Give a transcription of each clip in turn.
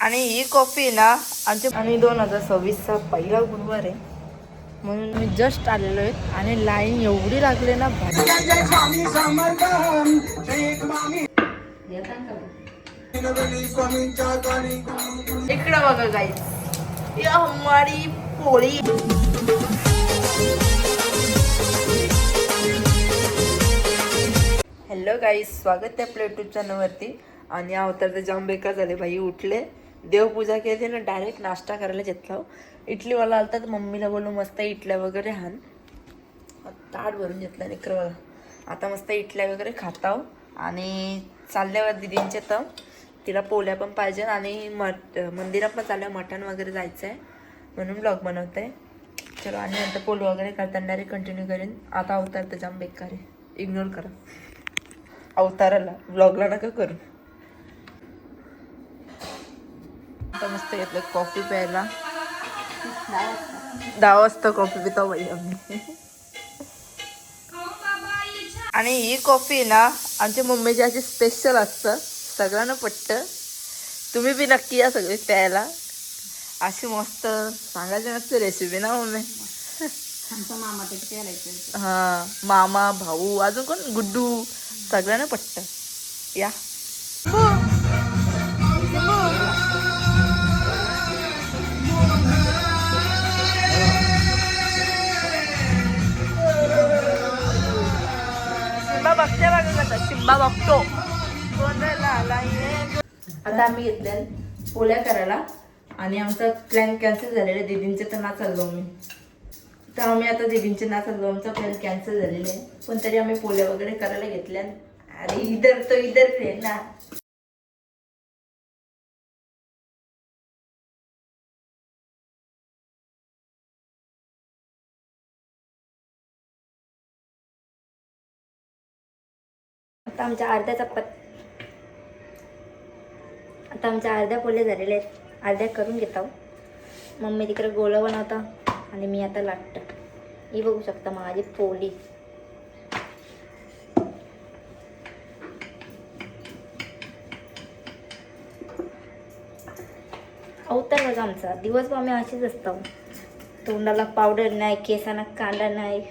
आणि ही कॉफी ना आमच्या आणि 2026चा पहिला गुरुवार आहे म्हणून मी जस्ट आलेलो आहे आणि लाईन एवढी लागली ना इकडं बघा गाईस या हमारी पोळी. हॅलो गाईस, स्वागत आहे आपल्या यूट्यूब चॅनलवरती. आणि अवतार तर जाम बेकार झाले भाई. उठले, देवपूजा केली ना डायरेक्ट नाश्ता करायला घेतला. इडली वाला आलता तर मम्मीला बोललो मस्त इडल्या वगैरे हाण. ताट भरून घेतला लेकरं. आता मस्त इडल्या वगैरे खाताव आणि चालल्यावर दिदींचे तर तिला पोळ्या पण पाहिजे आणि मंदिरात पण चालल्या मटण वगैरे जायचं आहे म्हणून ब्लॉग बनवत आहे. चलो आणि नंतर पोळी वगैरे करताना डायरेक्ट कंटिन्यू करेन. आता अवतार तर जाम बेकार आहे, इग्नोर करा अवताराला, ब्लॉगला नका करू. आता मस्त घेतलं कॉफी प्यायला. 10 वाजता कॉफी पितो बाई आम्ही. आणि ही कॉफी ना आमच्या मम्मीची अशी स्पेशल असतं, सगळ्यांना पटतं. तुम्ही बी नक्की या सगळे प्यायला. अशी मस्त सांगायची नसते रेसिपी ना मम्मी. हा, मामा भाऊ अजून कोण, गुड्डू, सगळ्यांना पटतं. या शिंबा बघते बघा कसं शिंबा बघतो. आता आम्ही घेतल्या पोळ्या करायला आणि आमचा प्लॅन कॅन्सल झालेला. दीदींचे तर ना चाललो मी, तर आम्ही आता दीदींचे ना चाललो. आमचा प्लॅन कॅन्सल झालेला आहे पण तरी आम्ही पोळ्या वगैरे करायला घेतल्या. अरे इधर तो इधर फ्रेंड ना. आता आमच्या अर्ध्या पोळ्या झालेल्या आहेत. अर्ध्या करून घेतो. मम्मी तिकडे गोळा बनवता आणि मी आता लाटतं. ही बघू शकता माझी पोळी. अवतार बघा आमचा. दिवसभर आम्ही असेच असतो. तोंडाला पावडर नाही, केसांना कांदा नाही.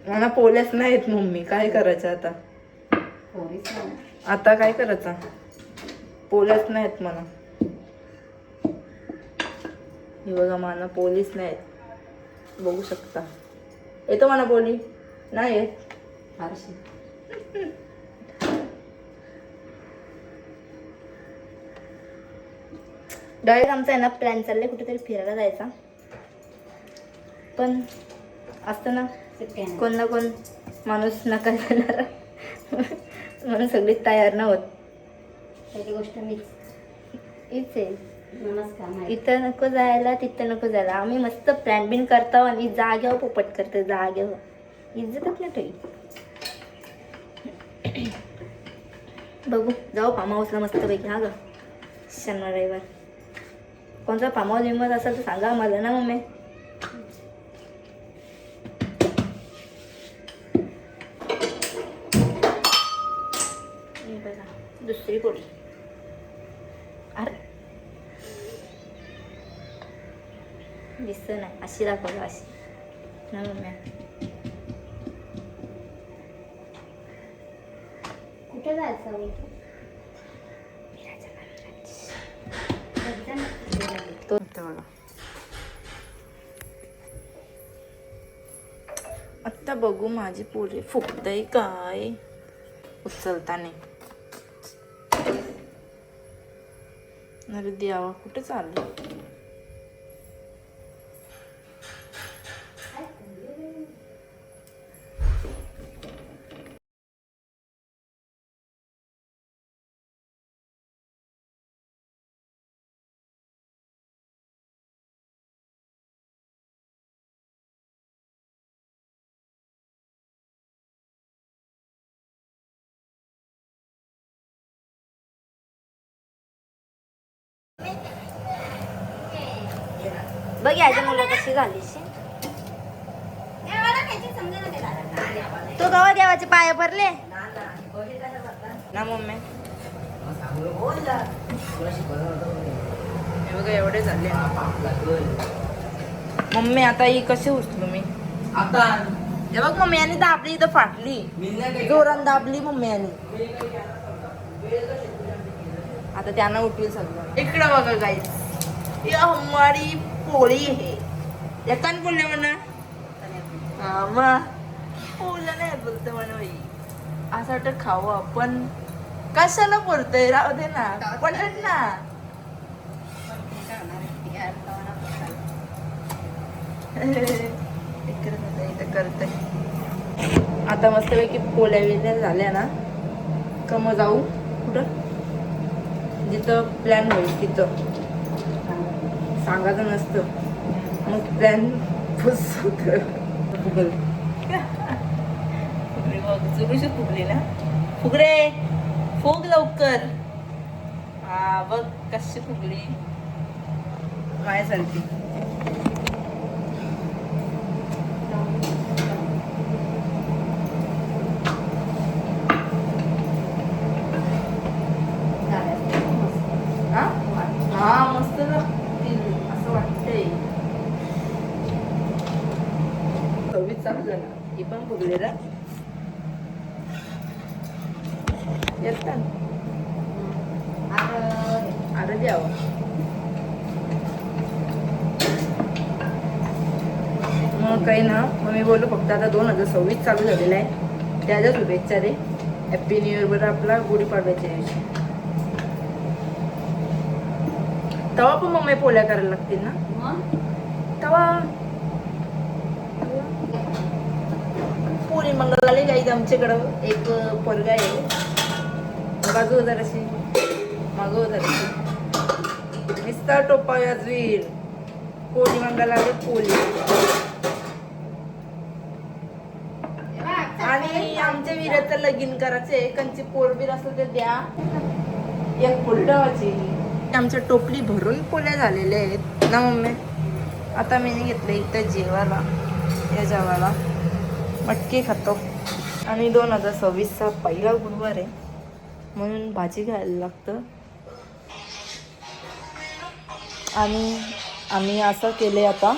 मला पोळ्याच नाहीत मम्मी, काय करायचं आता. आता काय करायचं, पोळ्याच नाहीत मला. हे बघा मला पोळीच नाहीत, बघू शकता. येतो मला पोळी नाही येत फारशी. डायरेक्ट आमचा आहे ना प्लॅन चाललाय कुठेतरी फिरायला जायचा. पण असतं ना कोण ना कोण माणूस नकार देणार म्हणून सगळी तयार न होत. पहिली गोष्ट मीच आहे. इथं नको जायला, तिथं नको जायला. आम्ही मस्त प्लॅन बिन करतो आणि जाग्यावर पोपट करतो. जाग्यावर इज्जतच नाही ठेवी. बघू जाऊ फार्म हाऊसला मस्तपैकी. हा ग शनिवार रविवार कोणता फार्म हाऊस विमत असेल तर सांगा मला ना मम्मी. बघा दुसरी पोळी. अरे दिसत नाही, अशी दाखवलं अशी ना मम्मी. कुठे जायचं तो बघा. आत्ता बघू माझी पोळी फुगतंय काय उचलता नाही. अरे द्यावा कुठे चाललं. बघ याच्या मुलं कशी झाली. तो गवा देवाचे पाय भरले. ना मम्मी हे बघा एवढे झाले मम्मी. आता ही कशी उचलू मी आता? हे बघ मम्मी याने दाबली इथं फाटली जोरान दाबली मम्मी याने. आता त्यांना उठवी सगळं. इकडं बघा गाईस हमारी पोळी आहे एकान बोलले म्हणा. हा मग पोळलं नाही बोलतं म्हणा बाई. असं वाटतं खाऊ आपण. कशाला बोलतोय राहू दे ना पलट ना. इथं करते आता मस्तपैकी पोळ्या बिल्या झाल्या ना का मग जाऊ कुठं जिथं प्लॅन होईल तिथं. सांगायचं नसतं मग प्लॅन फुगल. फुगली बघ चुरूशी फुगली ना. फुगरे फुग लवकर. हा बघ कशी फुगली माझ्यासारखी. हा मस्त असं वाटतंय. चवीत चालू झालं ही पण फुगले ना. येतात अरे द्यावं. मग काही ना मग मी बोललो फक्त आता 2026 चालू झालेलं आहे त्याच्या शुभेच्छा रे. Happy new year. बरं आपला गुढीपाडव्याच्या दिवशी तवा पण मम्मी पोळ्या करायला लागतील ना. तवा पोळी मंगळाला गाईज आमच्याकडं एक पोरगा आहे. बाजू जराशी मागव जराशी नुसता टोपा वाजवील. पोळी मंगळाला पोळी. आणि आमच्या विराचं लगीन करायचंय. कंची पोरबीर असं ते द्या एक फुलडावाची. आमच्या टोपली भरून पोळ्या झालेल्या आहेत ना मम्मी. आता मी घेतलं इथं जेवायला या जेवायला मटकी खातो. आणि 2026चा पहिला गुरुवार आहे म्हणून भाजी घ्यायला लागतं. आणि आम्ही असं केले आता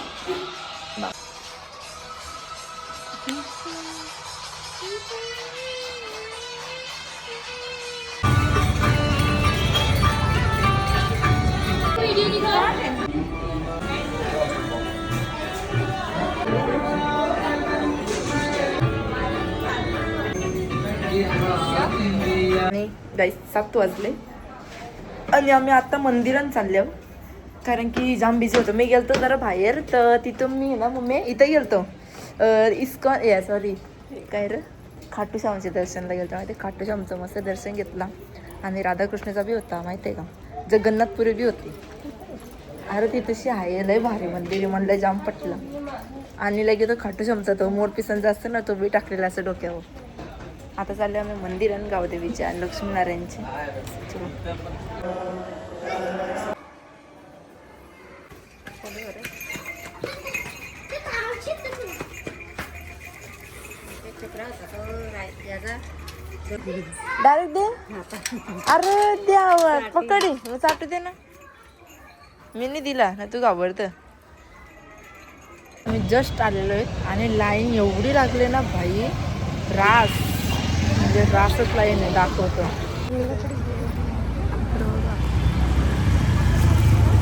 आणि गाईस 7 वाजले आणि आम्ही आता मंदिरात चाललो कारण की जाम बिझी होतो. मी गेलतो जरा बाहेर तर तिथं मी ना मम्मी इथं गेलतो इस्कॉन या सॉरी काय रे खाटू श्यामचे दर्शनला गेलतो. माहिती खाटू श्यामचं मस्त दर्शन घेतला. आणि राधाकृष्णाचा बी होता माहिती आहे का. जगन्नाथपुरी बी होती. अरे ती तशी आहे लय भारी मंदिर म्हणलं जाम पटलं. आणि लगे तो खाटू श्यामचा तो मोर पिसांचा असतो ना तो बी टाकलेला असं डोक्यावर. आता चालले आम्ही मंदिरात गावदेवीच्या लक्ष्मीनारायणचे. डायरेक्ट दे. अरे द्या पकडी मग चाटू दे ना. मी नाही दिला ना तू घाबरत. मी जस्ट आलेलो आहे आणि लाईन एवढी लागली ना भाई रास म्हणजे रासच लाईन आहे दाखवतो.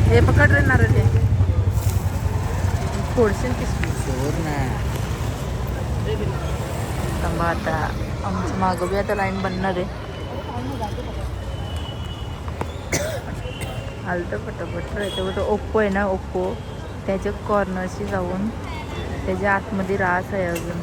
हे पकड रे नारळ फोडशील आता आमचं मागं बी आता लाईन बनणार आहे. आलतं पटापट राहतं. ओप्पो आहे ना ओप्पो त्याच्या कॉर्नरशी जाऊन त्याच्या आतमध्ये रास आहे अजून.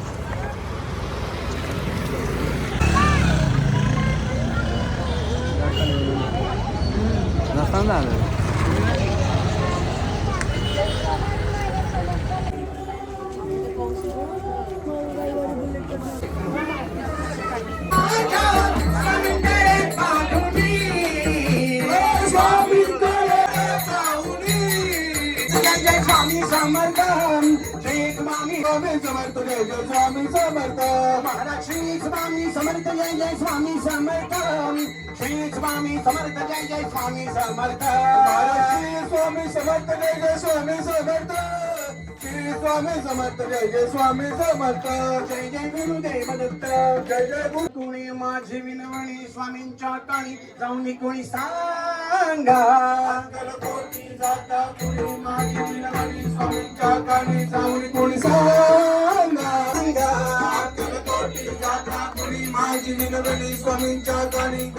स्वामी समर्थ जय जय स्वामी समर्थ महाराज श्री स्वामी समर्थ जय जय स्वामी समर्थ श्री स्वामी समर्थ जय जय स्वामी समर्थ महाराज श्री स्वामी समर्थ जय जय स्वामी समर्थ श्री स्वामी समर्थ जय जय स्वामी समर्थ जय जय गुरुदेव दत्त जय जय गुरु कोणी माझी विनवणी स्वामींच्या काणी जाऊन कोणी सांगा कोटी जाता कोणी माझी विनवणी स्वामींच्या काणी जाऊन कोणी सांगा कोटी जाता कोणी माझी विनवणी स्वामींच्या काणी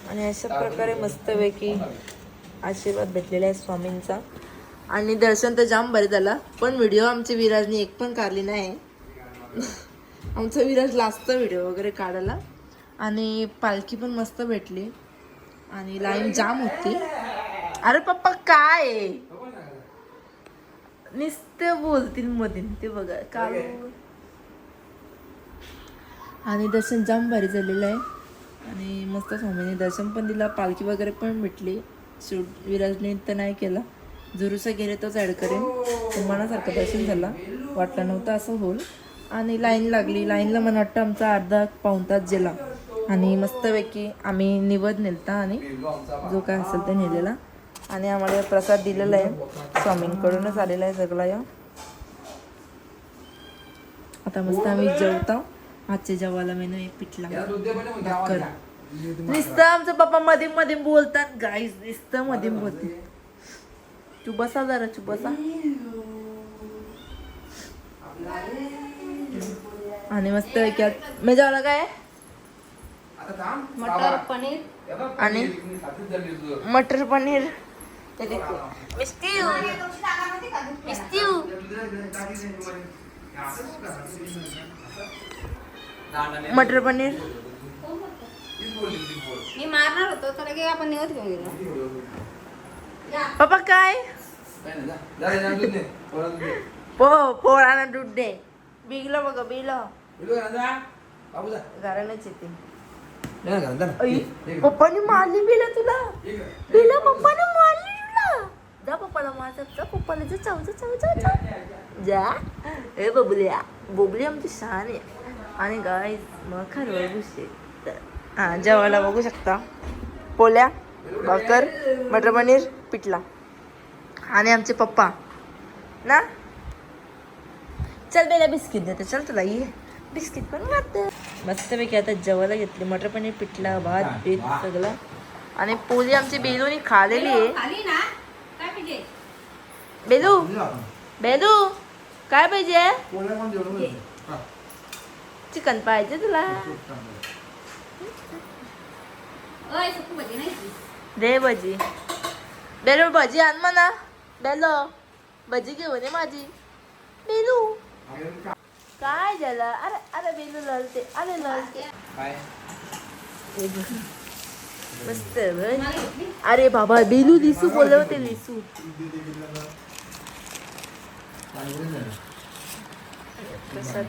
आणि अशा प्रकारे मस्तपैकी आशीर्वाद भेटलेला आहे स्वामींचा. आणि दर्शन तर जाम बरं झालं, पण व्हिडिओ आमची विराजने एक पण काढली नाही. आमचा विराज लास्टचा व्हिडिओ वगैरे काढायला. आणि पालखी पण मस्त भेटली आणि लाईन जाम होती. अरे पप्पा काय आहे? नुसतं बोलतील मधीन ते बघा काल. आणि दर्शन जाम भारी झालेलं आहे आणि मस्त स्वामीने दर्शन पण दिला, पालखी वगैरे पण भेटली. शूट विराजने तर नाही केला, जुरूसा गेले तोच ॲड करेन. मनासारखं दर्शन झालं, वाटलं नव्हतं असं होईल. आणि लाईन लागली, लाईनला मला वाटतं आमचा अर्धा पाऊण तास गेला. आणि मस्तपैकी आम्ही निवद नेलता आणि जो काय असेल ते नेलेला. आणि आम्हाला प्रसाद दिलेला आहे, स्वामींकडूनच आलेला आहे सगळा. या आता मस्त आम्ही जेवतो. आजच्या जेवायला मेनू आहे पिठला भाकर. नुसतं आमचं पप्पा मध्ये मध्ये बोलतात गाईज, नुसतं मध्ये बोलते. तू बसा जरा, तू बसा. आणि मस्त मी जेवायला काय मटर पनीर आणि मटर पनीर मिस्टी मटर पनीर. मी मारणार होतो तर की आपण निवत घेऊन गेलो. पप्पा काय पोळा ना दूध दे. बिगलं बघा बिगलं घरानेच येते. पप्पाने मारली बिला तुला, बिला पप्पाने मारली तुला. जा पप्पाला मारतात, जा पप्पाला जा. चाव जा चाव जा जा. ए बबल्या, बोबली आमची शान आहे. आणि गाय मग खरं घुसते. हां जेवायला बघू शकता, पोळ्या भाकर मटर पनीर पिठला. आणि आमचे पप्पा ना. चल बेला बिस्किट देते, चल तुला ये बिस्किट पण खाते. मस्तपैकी आता जेवायला घेतली, मटर पनीर पिठला भात पीठ सगळं. आणि पोळी आमची बेलूनी खालेली आहे. खाली ना काय पाहिजे बेलू बेलू काय पाहिजे? चिकन पाहिजे तुला? ओय सुकू भजी नाही दे भजी. बेलू भजी आण म्हणा. बेलो भजी घेऊन ये माझी. बेलू काय झालं? अरे अरे बेलू लळते, अरे लळते. मस्त अरे बाबा बेलू लिसू बोलवते, लिसू. प्रसाद